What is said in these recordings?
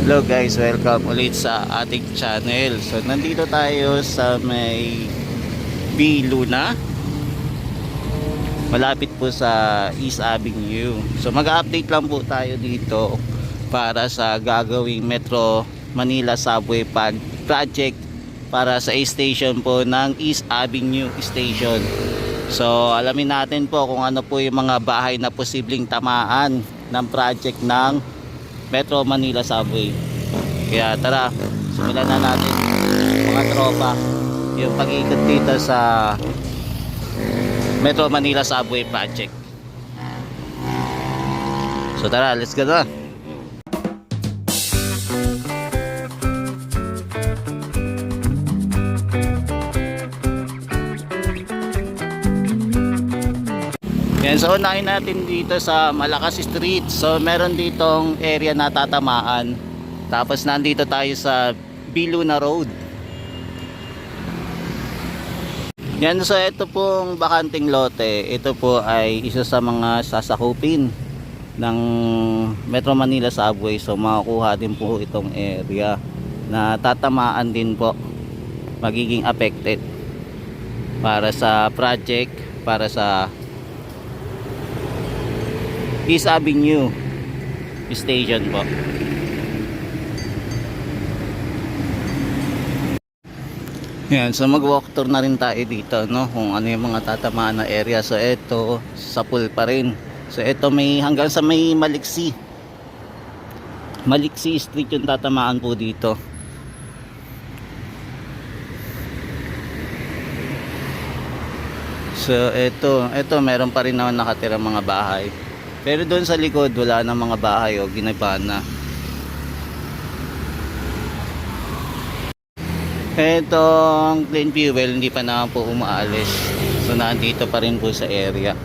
Hello guys, welcome ulit sa ating channel. So nandito tayo sa may B. Luna, malapit po sa East Avenue. So mag-update lang po tayo dito para sa gagawing Metro Manila Subway project para sa station po ng East Avenue Station. So alamin natin po kung ano po yung mga bahay na posibleng tamaan ng project ng Metro Manila Subway. Kaya tara, simulan na natin mga tropa yung pag-ikot dito sa Metro Manila Subway project. So tara, let's go na. Yan, so unahin natin dito sa Malakas Street. So meron ditong area na tatamaan. Tapos nandito tayo sa B. Luna Road. Yan, so ito pong bakanting lote. Ito po ay isa sa mga sasakupin ng Metro Manila Subway. So makukuha din po itong area na tatamaan din po, magiging affected para sa project, para sa East Avenue Station po. Yan, so mag-walk tour na rin tayo dito, no, kung ano yung mga tatamaan na area. So ito, sa pool pa rin. So ito may hanggang sa may Maliksi Street yung tatamaan po dito. So ito meron pa rin naman nakatirang mga bahay. Pero doon sa likod wala na mga bahay o ginabahan na. Etong clean fuel hindi pa naman po umaalis. So nandito pa rin po sa area.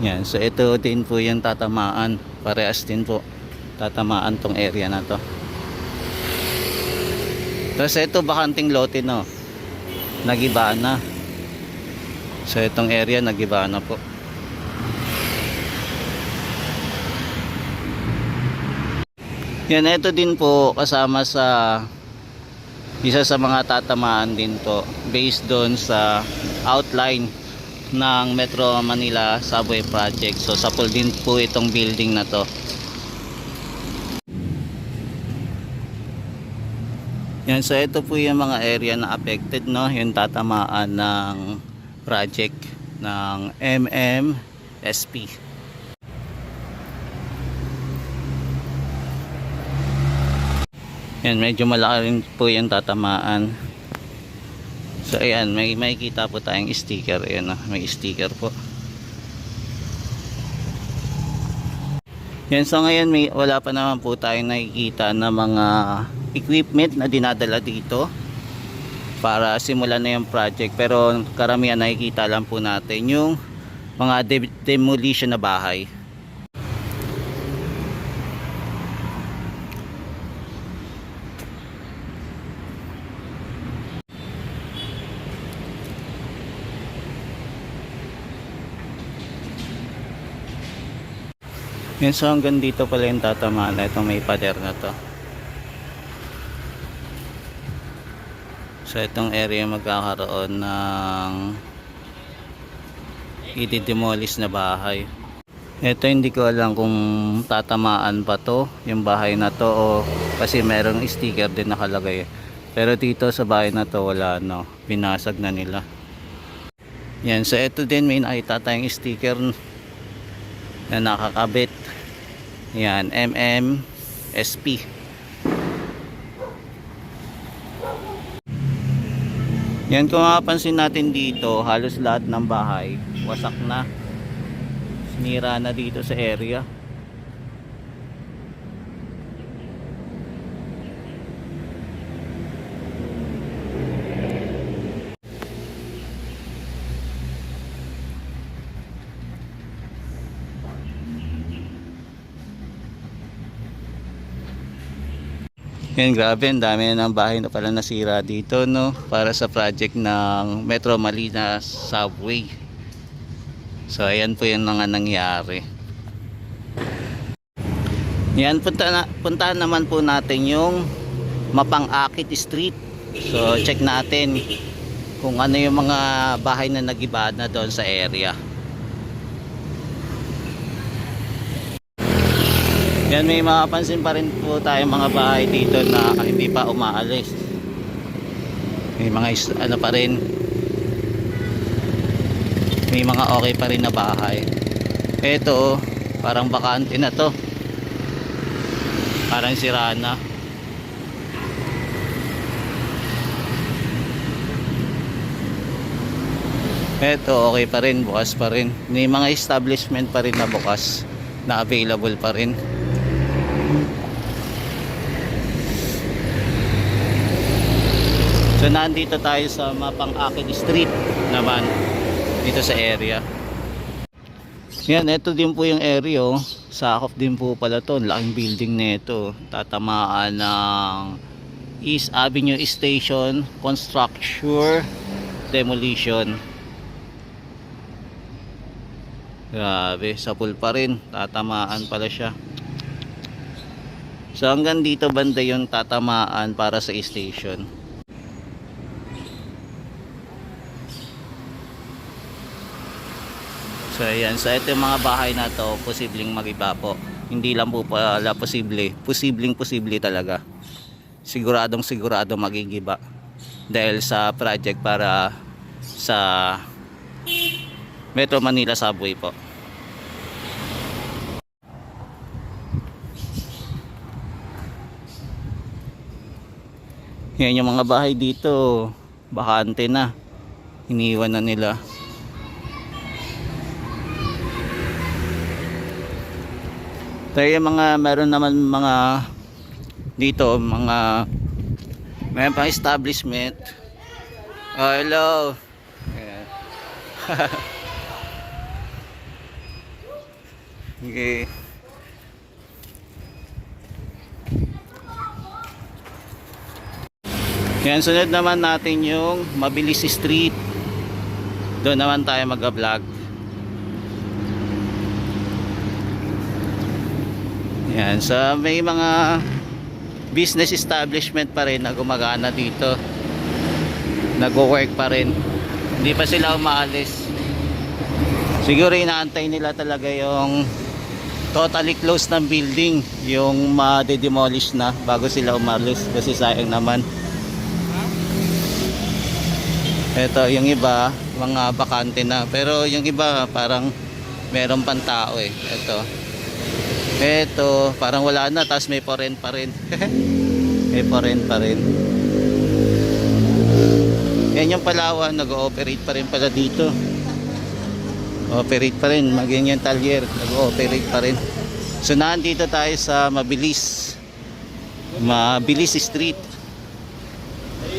Yan, so ito din po yung tatamaan. Parehas din po tatamaan tong area na to. Tapos ito bakanting lote, no, nagiba na. So itong area nagiba na po. Yan, ito din po kasama sa isa sa mga tatamaan din po based doon sa outline ng Metro Manila Subway Project. So sa pool din po itong building na to. Yan, so ito po yung mga area na affected, no, yung tatamaan ng project ng MMSP. Yan, medyo malaki rin po yung tatamaan. So ayan, may makikita po tayong sticker. Ayan, may sticker po. Yan, so ngayon wala pa naman po tayong nakikita na mga equipment na dinadala dito para simulan na yung project. Pero karamihan nakikita lang po natin yung mga demolition na bahay. Yan, so hanggang dito pala yung tatamaan na itong may pader na to. So itong area magkakaroon ng i-demolish na bahay. Ito hindi ko alam kung tatamaan pa to yung bahay na to o kasi merong sticker din nakalagay. Pero dito sa bahay na to wala, no, binasag na nila. Yan, so ito din may nakita tayong sticker na nakakabit. Yan, MMSP. Yan, kung mapapansin natin dito, halos lahat ng bahay wasak na, sinira na dito sa area. Yan, grabe, ang dami na ng bahay na pala nasira dito, no, para sa project ng Metro Manila Subway. So ayan po yung mga nangyari. Yan, puntahan naman po natin yung Mapang-Akit Street. So check natin kung ano yung mga bahay na nag-iba na doon sa area. Yan, may mapapansin pa rin po tayo mga bahay dito na hindi pa umaalis. May mga ano pa rin, may mga okay pa rin na bahay. Ito parang bakante na to, parang sira na. Ito okay pa rin, bukas pa rin. May mga establishment pa rin na bukas, na available pa rin. So nandito tayo sa Mapang-Akit Street naman, dito sa area. Yan, ito din po yung area, oh. Sakop din po pala to, laking building na ito. Tatamaan ng East Avenue Station Construction Demolition. Grabe, sa pool pa rin, tatamaan pala siya. So hanggang dito banda yung tatamaan para sa station. So ayan, so ito yung mga bahay na to, posibleng mag-iba po. Hindi lang po pala posible, posibleng talaga. Siguradong magigiba dahil sa project para sa Metro Manila Subway po. Yan yung mga bahay dito, bakante na, iniwan na nila. Tayo mga meron naman mga dito, mga may pang establishment. Oh, hello. Ayan. Okay. Yan, sunod naman natin yung Mabilis Street. Doon naman tayo mag-vlog. Yan, so may mga business establishment pa rin na gumagana dito. Nagwo-work pa rin. Hindi pa sila umaalis. Siguro inaantay nila talaga yung totally closed ng building, yung ma-demolish na bago sila umalis kasi sayang naman. Ito, yung iba, mga bakante na. Pero yung iba parang meron pang tao eh. Ito, parang wala na, tapos may for rent pa rin. May for rent pa rin. Yan yung Palawan, nag-ooperate pa rin pala dito. Operate pa rin, maging yung Talyer, nag-ooperate pa rin. So nandito tayo sa Mabilis Street.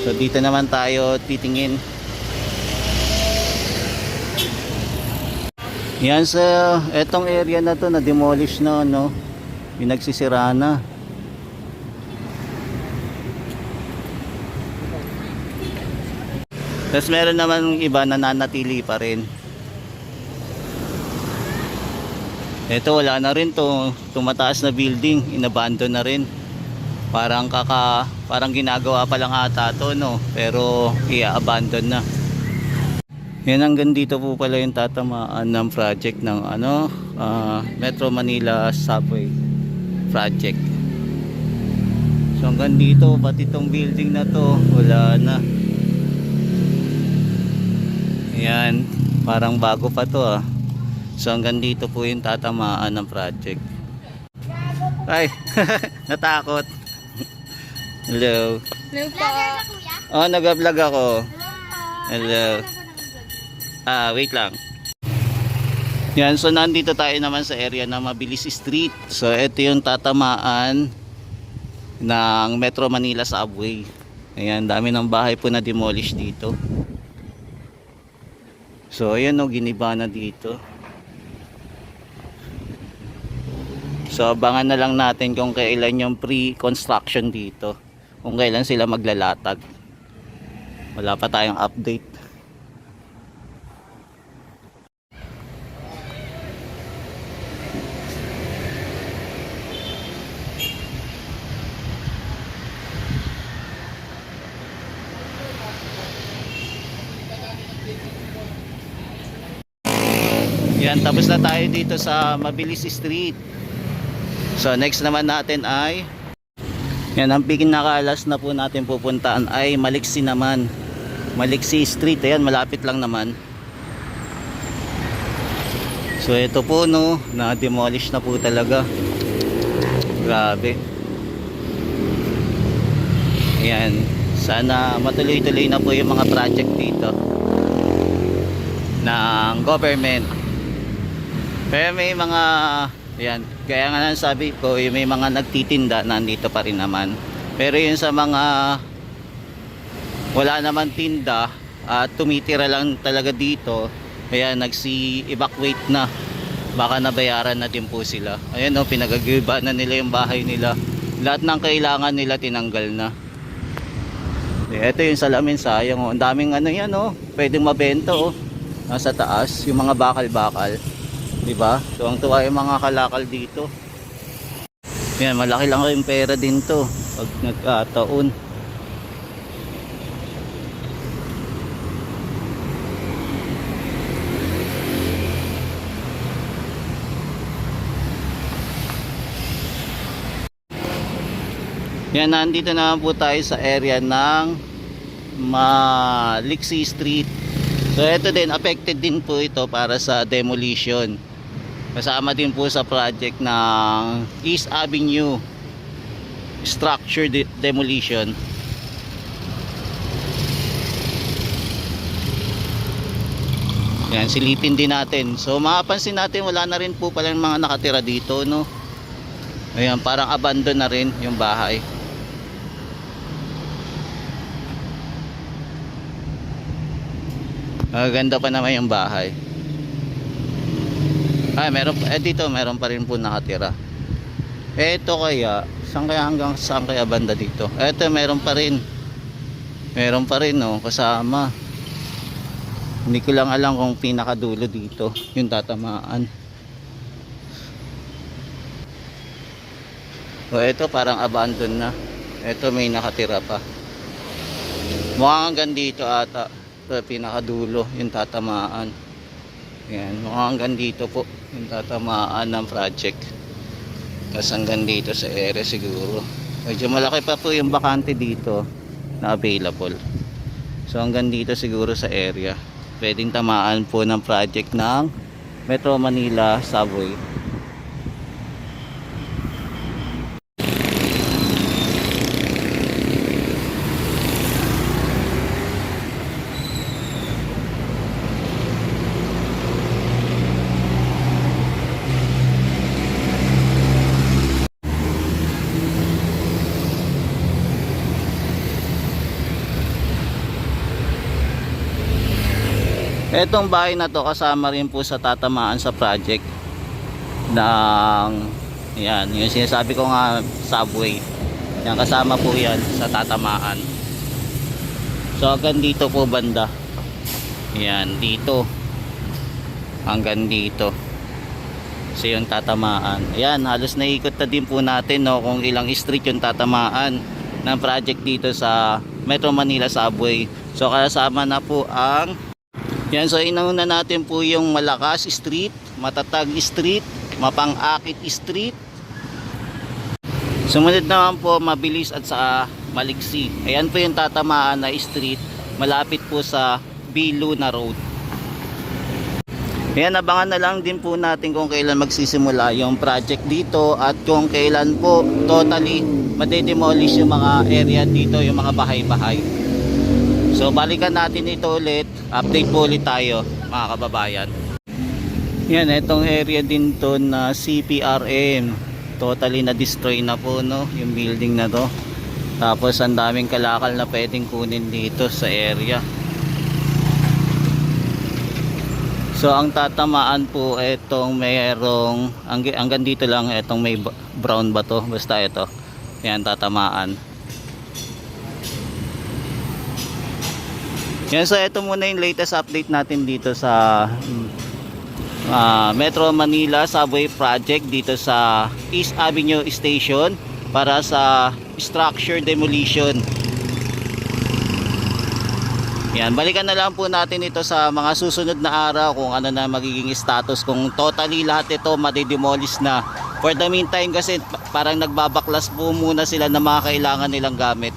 So dito naman tayo titingin. Yan, sa etong area na to na demolish na, no, pinagsisira na. Tapos meron naman iba na nanatili pa rin. Ito wala na rin to, tumataas na building, inabandon na rin. Parang ginagawa pa lang ata to, no, pero i-abandon na. Yan, hanggang dito po pala yung tatamaan ng project ng Metro Manila Subway project. So hanggang dito, pati itong building na to wala na. Yan, parang bago pa to ah. So hanggang dito po yung tatamaan ng project. Ay, natakot. Hello. Hello po. Oh, nag-vlog ako. Hello. Wait lang. Yan, so nandito tayo naman sa area na Mabilis Street. So ito yung tatamaan ng Metro Manila Subway. Ayan, dami ng bahay po na demolish dito. So ayan, no, giniba na dito. So abangan na lang natin kung kailan yung pre-construction dito, kung kailan sila maglalatag. Wala pa tayong update. Yan, tapos na tayo dito sa Mabilis Street. So next naman natin ay yan, ang pinakalas na po natin pupuntaan ay Maliksi naman. Maliksi Street, ayan, malapit lang naman. So ito po, no, na-demolish na po talaga. Grabe. Ayan, sana matuloy-tuloy na po yung mga project dito ng government. Pero may mga, ayan, kaya nga sabi ko, may mga nagtitinda nandito pa rin naman. Pero yun sa mga wala naman tinda at tumitira lang talaga dito, kaya nagsi-evacuate na, baka nabayaran na din po sila. Ayan o, pinagagiba na nila yung bahay nila. Lahat ng kailangan nila tinanggal na. Ito yung salamin, sayang o. Ang daming ano yan o, pwedeng mabenta o. Nasa taas, yung mga bakal-bakal, diba? Tuwang-tuwa yung mga kalakal dito. Yan, malaki lang yung pera din to pag nagkataon. Yan, nandito naman po tayo sa area ng Maliksi Street. So ito din, affected din po ito para sa demolition. Kasama din po sa project ng East Avenue structure demolition. Yan, silipin din natin. So mapapansin natin wala na rin po pala mga nakatira dito, no. Ayan, parang abandon na rin yung bahay. Ganda pa naman yung bahay. Meron dito meron pa rin po nakatira. Ito kaya saan kaya, hanggang saan kaya banda dito? Ito meron pa rin. Meron pa rin, no, kasama. Hindi ko lang alam kung pinakadulo dito yung tatamaan. Ito parang abandon na. Ito may nakatira pa. Mukhang hanggang dito ata. Ito pinakadulo yung tatamaan. Yan, mukhang hanggang dito po yung tatamaan ng project. Tapos hanggang dito sa area siguro. Medyo malaki pa po yung bakante dito na available. So hanggang dito siguro sa area pwedeng tamaan po ng project ng Metro Manila Subway. Etong bahay na to kasama rin po sa tatamaan sa project ng yan, yung sinasabi ko nga subway. Yan, kasama po yan sa tatamaan. So hanggang dito po banda. Yan, dito. Hanggang dito. So yung tatamaan. Yan, halos naikot na din po natin, no, kung ilang street yung tatamaan ng project dito sa Metro Manila Subway. So kasama na po ang yan, so inauna natin po yung Malakas Street, Matatag Street, Mapang-akit Street. Sumunod naman po Mabilis at sa Maliksi. Ayan po yung tatamaan na street, malapit po sa Biluna Road. Ayan, abangan na lang din po natin kung kailan magsisimula yung project dito at kung kailan po totally madedemolish yung mga area dito, yung mga bahay-bahay. So balikan natin ito ulit, update po ulit tayo mga kababayan. Yan, itong area din to na CPRM, totally na destroy na po, no, yung building na to. Tapos ang daming kalakal na pwedeng kunin dito sa area. So ang tatamaan po itong mayroong hanggang dito lang, itong may brown ba to, basta ito. Yan, tatamaan. Yan, so ito muna yung latest update natin dito sa Metro Manila Subway Project dito sa East Avenue Station para sa structure demolition. Yan, balikan na lang po natin ito sa mga susunod na araw kung ano na magiging status, kung totally lahat ito madidemolish na. For the meantime kasi parang nagbabaklas po muna sila ng mga kailangan nilang gamit.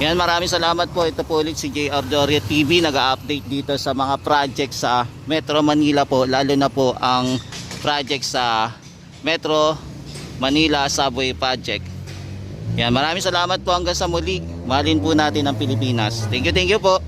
Yan, maraming salamat po. Ito po ulit si JR Doria TV, nag-update dito sa mga project sa Metro Manila po, lalo na po ang project sa Metro Manila Subway Project. Yan, maraming salamat po, hanggang sa muli. Mahalin po natin ang Pilipinas. Thank you po.